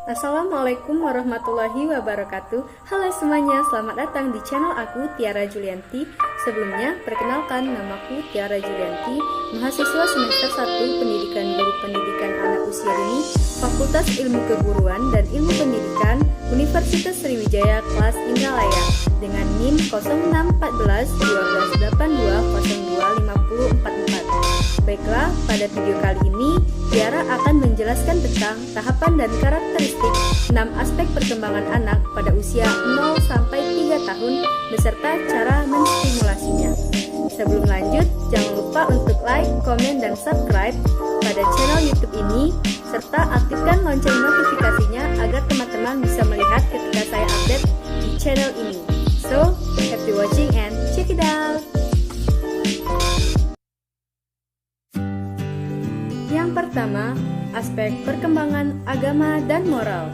Assalamualaikum warahmatullahi wabarakatuh. Halo semuanya, selamat datang di channel aku, Tiara Julianti. Sebelumnya, perkenalkan, namaku Tiara Julianti, mahasiswa semester 1 Pendidikan Guru Pendidikan Anak Usia Dini, Fakultas Ilmu Keguruan dan Ilmu Pendidikan, Universitas Sriwijaya, kelas Indralaya, dengan NIM 0614 1282 02 5044. Baiklah, pada video kali ini Tiara akan menjelaskan tentang tahapan dan karakteristik 6 aspek perkembangan anak pada usia 0 sampai 3 tahun beserta cara menstimulasinya. Sebelum lanjut, jangan lupa untuk like, komen, dan subscribe pada channel YouTube ini serta aktifkan lonceng notifikasinya agar teman-teman bisa melihat ketika saya update di channel ini. So, happy watching and check it out! Yang pertama, aspek perkembangan agama dan moral.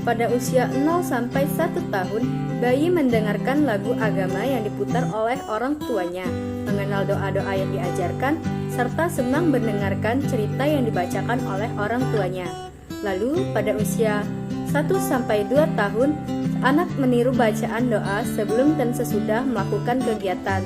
Pada usia 0 sampai 1 tahun, bayi mendengarkan lagu agama yang diputar oleh orang tuanya, mengenal doa-doa yang diajarkan, serta senang mendengarkan cerita yang dibacakan oleh orang tuanya. Lalu, pada usia 1 sampai 2 tahun, anak meniru bacaan doa sebelum dan sesudah melakukan kegiatan,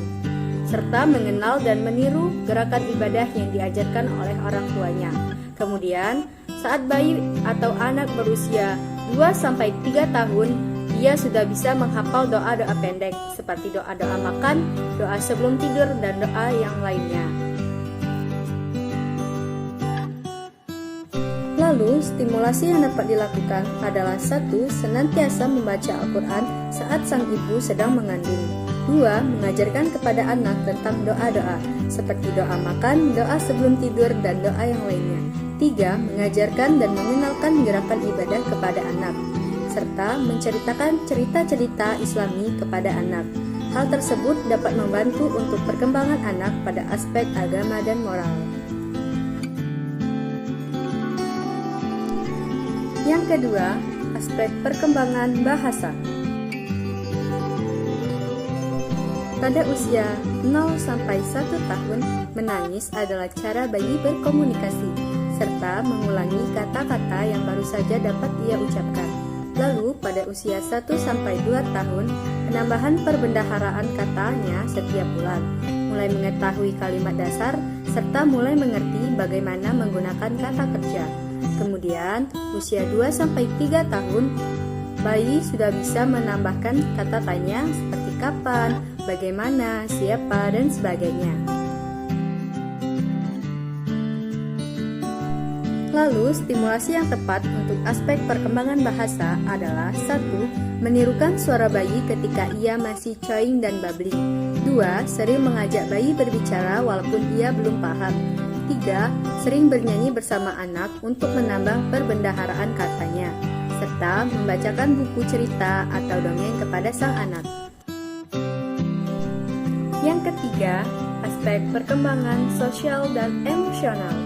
serta mengenal dan meniru gerakan ibadah yang diajarkan oleh orang tuanya. Kemudian, saat bayi atau anak berusia 2-3 tahun, ia sudah bisa menghafal doa-doa pendek seperti doa-doa makan, doa sebelum tidur, dan doa yang lainnya. Lalu, stimulasi yang dapat dilakukan adalah 1. Senantiasa membaca Al-Quran saat sang ibu sedang mengandung. 2. Mengajarkan kepada anak tentang doa-doa, seperti doa makan, doa sebelum tidur, dan doa yang lainnya. 3. Mengajarkan dan mengenalkan gerakan ibadah kepada anak, serta menceritakan cerita-cerita Islami kepada anak. Hal tersebut dapat membantu untuk perkembangan anak pada aspek agama dan moral. Yang kedua, aspek perkembangan bahasa. Pada usia 0 sampai 1 tahun, menangis adalah cara bayi berkomunikasi, serta mengulangi kata-kata yang baru saja dapat ia ucapkan. Lalu, pada usia 1 sampai 2 tahun, penambahan perbendaharaan katanya setiap bulan, mulai mengetahui kalimat dasar, serta mulai mengerti bagaimana menggunakan kata kerja. Kemudian, usia 2 sampai 3 tahun, bayi sudah bisa menambahkan kata tanya seperti kapan, bagaimana, siapa, dan sebagainya. Lalu, stimulasi yang tepat untuk aspek perkembangan bahasa adalah 1. Menirukan suara bayi ketika ia masih cawing dan babbling. 2. Sering mengajak bayi berbicara walaupun ia belum paham. 3. Sering bernyanyi bersama anak untuk menambah perbendaharaan katanya, serta membacakan buku cerita atau dongeng kepada sang anak. Yang ketiga, aspek perkembangan sosial dan emosional.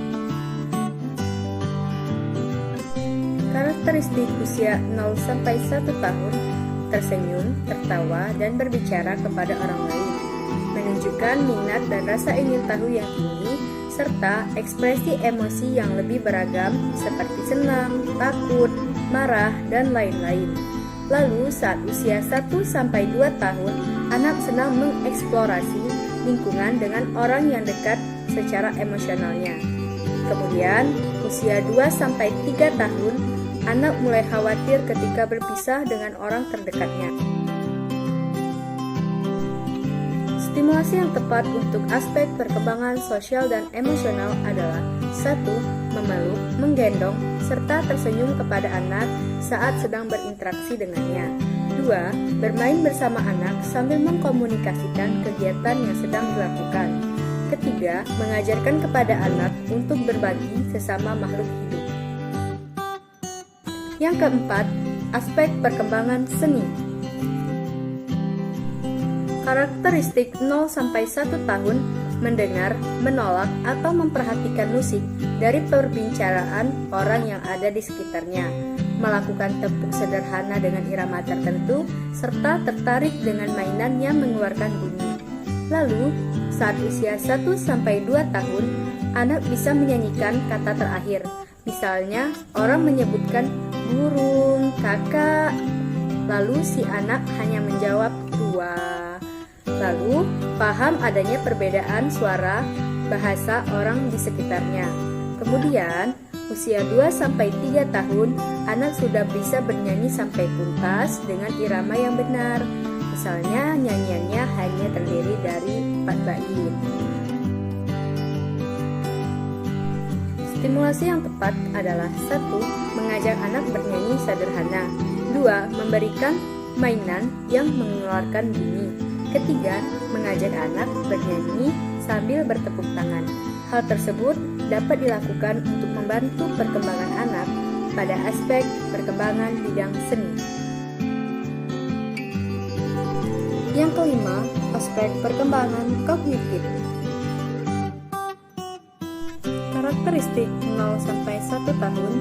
Karakteristik usia 0 sampai 1 tahun, tersenyum, tertawa, dan berbicara kepada orang lain, menunjukkan minat dan rasa ingin tahu yang tinggi, serta ekspresi emosi yang lebih beragam seperti senang, takut, marah, dan lain-lain. Lalu, saat usia 1 sampai 2 tahun, anak senang mengeksplorasi lingkungan dengan orang yang dekat secara emosionalnya. Kemudian, usia 2 sampai 3 tahun, anak mulai khawatir ketika berpisah dengan orang terdekatnya. Stimulasi yang tepat untuk aspek perkembangan sosial dan emosional adalah 1. Memeluk, menggendong, serta tersenyum kepada anak saat sedang berinteraksi dengannya. 2. Bermain bersama anak sambil mengkomunikasikan kegiatan yang sedang dilakukan. Ketiga, mengajarkan kepada anak untuk berbagi sesama makhluk hidup. Yang keempat, aspek perkembangan seni. Karakteristik 0 sampai 1 tahun, mendengar, menolak, atau memperhatikan musik dari perbincangan orang yang ada di sekitarnya, melakukan tepuk sederhana dengan irama tertentu, serta tertarik dengan mainan yang mengeluarkan bunyi. Lalu, saat usia 1 sampai 2 tahun, anak bisa menyanyikan kata terakhir, Misalnya, orang menyebutkan burung, kakak, lalu si anak hanya menjawab dua. Lalu, paham adanya perbedaan suara bahasa orang di sekitarnya. Kemudian, usia 2-3 tahun, anak sudah bisa bernyanyi sampai tuntas dengan irama yang benar. Misalnya, nyanyiannya hanya terdiri dari 4 bait. Stimulasi yang tepat adalah 1. Mengajak anak bernyanyi sederhana. 2. Memberikan mainan yang mengeluarkan bunyi. Ketiga, mengajak anak bernyanyi sambil bertepuk tangan. Hal tersebut dapat dilakukan untuk membantu perkembangan anak pada aspek perkembangan bidang seni. Yang kelima, aspek perkembangan kognitif. Karakteristik 0-1 tahun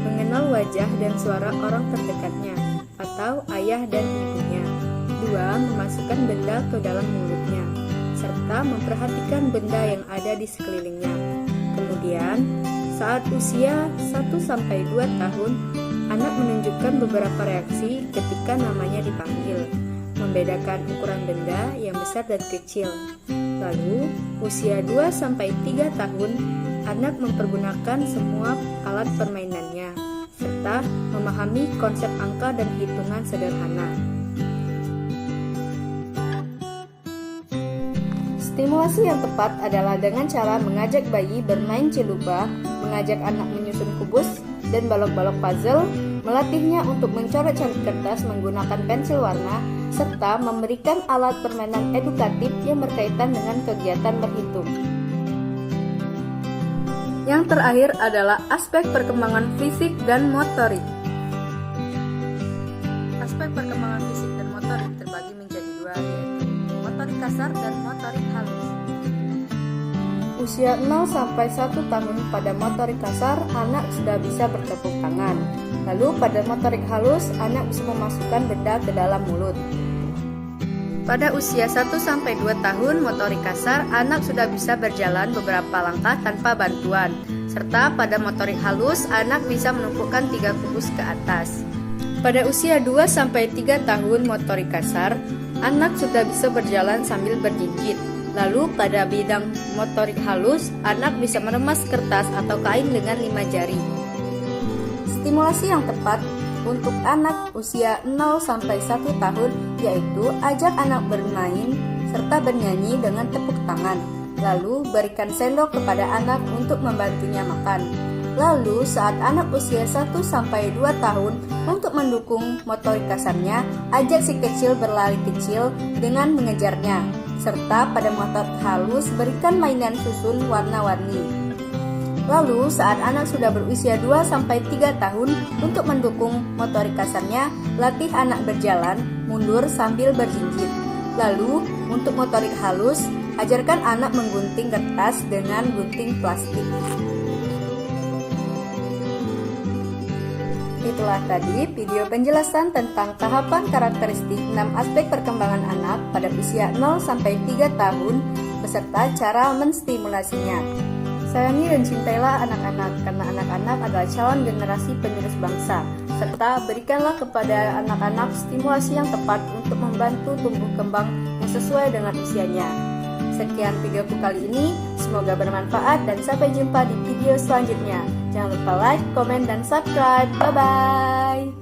mengenal wajah dan suara orang terdekatnya atau ayah dan ibunya. 2. Memasukkan benda ke dalam mulutnya serta memperhatikan benda yang ada di sekelilingnya. Kemudian, saat usia 1-2 tahun, anak menunjukkan beberapa reaksi ketika namanya dipanggil, membedakan ukuran benda yang besar dan kecil. Lalu, usia 2-3 tahun, anak mempergunakan semua alat permainannya, serta memahami konsep angka dan hitungan sederhana. Stimulasi yang tepat adalah dengan cara mengajak bayi bermain celuba, mengajak anak menyusun kubus dan balok-balok puzzle, melatihnya untuk mencoret-coret kertas menggunakan pensil warna, serta memberikan alat permainan edukatif yang berkaitan dengan kegiatan berhitung. Yang terakhir adalah aspek perkembangan fisik dan motorik. Aspek perkembangan fisik dan motorik terbagi menjadi dua, yaitu motorik kasar dan motorik halus. Usia 0-1 tahun pada motorik kasar, anak sudah bisa bertepuk tangan. Lalu pada motorik halus, anak bisa memasukkan benda ke dalam mulut. Pada usia 1-2 tahun motorik kasar, anak sudah bisa berjalan beberapa langkah tanpa bantuan. Serta pada motorik halus, anak bisa menumpukan 3 kubus ke atas. Pada usia 2-3 tahun motorik kasar, anak sudah bisa berjalan sambil berjinjit. Lalu pada bidang motorik halus, anak bisa meremas kertas atau kain dengan 5 jari. Stimulasi yang tepat untuk anak usia 0-1 tahun yaitu ajak anak bermain serta bernyanyi dengan tepuk tangan. Lalu berikan sendok kepada anak untuk membantunya makan. Lalu saat anak usia 1-2 tahun untuk mendukung motorik kasarnya, ajak si kecil berlari kecil dengan mengejarnya. Serta pada motorik halus berikan mainan susun warna-warni. Lalu saat anak sudah berusia 2-3 tahun untuk mendukung motorik kasarnya, latih anak berjalan, mundur sambil berjinjit. Lalu untuk motorik halus, ajarkan anak menggunting kertas dengan gunting plastik. Itulah tadi video penjelasan tentang tahapan karakteristik 6 aspek perkembangan anak pada usia 0-3 tahun beserta cara menstimulasinya. Sayangi dan cintailah anak-anak karena anak-anak adalah calon generasi penerus bangsa, serta berikanlah kepada anak-anak stimulasi yang tepat untuk membantu tumbuh kembang yang sesuai dengan usianya. Sekian videoku kali ini, semoga bermanfaat dan sampai jumpa di video selanjutnya. Jangan lupa like, komen, dan subscribe. Bye-bye.